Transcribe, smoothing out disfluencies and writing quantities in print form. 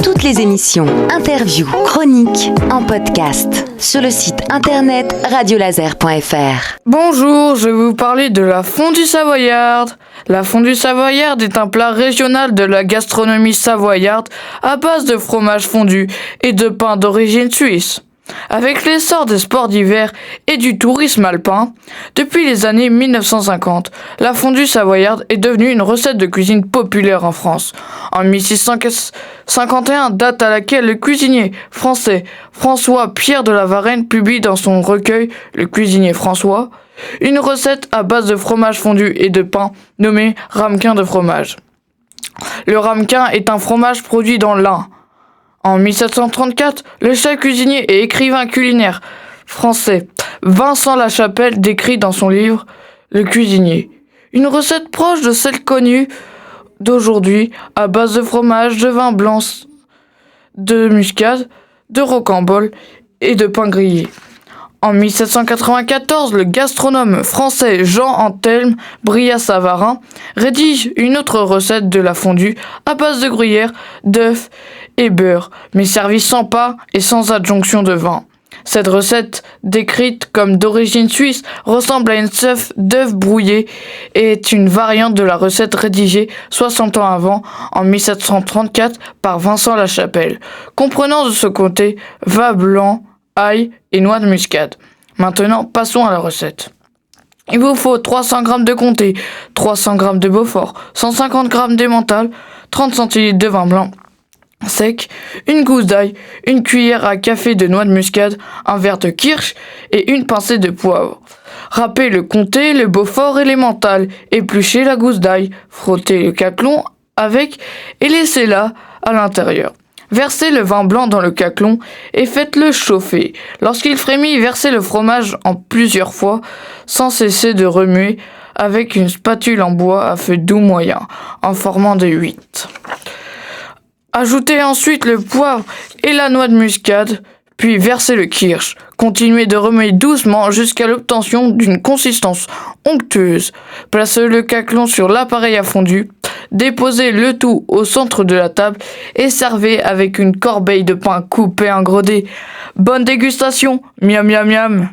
Toutes les émissions, interviews, chroniques en podcast sur le site internet radiolaser.fr. Bonjour, je vais vous parler de la fondue savoyarde. La fondue savoyarde est un plat régional de la gastronomie savoyarde à base de fromage fondu et de pain d'origine suisse. Avec l'essor des sports d'hiver et du tourisme alpin, depuis les années 1950, la fondue savoyarde est devenue une recette de cuisine populaire en France. En 1651, date à laquelle le cuisinier français François-Pierre de la Varenne publie dans son recueil Le cuisinier François, une recette à base de fromage fondu et de pain nommée ramequin de fromage. Le ramequin est un fromage produit dans l'Ain. En 1734, le chef cuisinier et écrivain culinaire français Vincent Lachapelle décrit dans son livre Le cuisinier une recette proche de celle connue d'aujourd'hui à base de fromage, de vin blanc, de muscade, de rocambole et de pain grillé. En 1794, le gastronome français Jean-Anthelme Brillat-Savarin rédige une autre recette de la fondue à base de gruyère, d'œufs et beurre, mais servie sans pain et sans adjonction de vin. Cette recette, décrite comme d'origine suisse, ressemble à une sauce d'œufs brouillés et est une variante de la recette rédigée 60 ans avant, en 1734, par Vincent Lachapelle, comprenant de ce côté vin blanc, ail et noix de muscade. Maintenant, passons à la recette. Il vous faut 300 g de comté, 300 g de Beaufort, 150 g d'emmental, 30 centilitres de vin blanc sec, une gousse d'ail, une cuillère à café de noix de muscade, un verre de kirsch et une pincée de poivre. Râpez le comté, le Beaufort et l'emmental, épluchez la gousse d'ail, frottez le caclon avec et laissez-la à l'intérieur. Versez le vin blanc dans le caclon et faites-le chauffer. Lorsqu'il frémit, versez le fromage en plusieurs fois sans cesser de remuer avec une spatule en bois à feu doux moyen en formant des huîtres. Ajoutez ensuite le poivre et la noix de muscade, puis versez le kirsch. Continuez de remuer doucement jusqu'à l'obtention d'une consistance onctueuse. Placez le caclon sur l'appareil à fondu, déposez le tout au centre de la table et servez avec une corbeille de pain coupé en gros dés. Bonne dégustation, miam miam miam.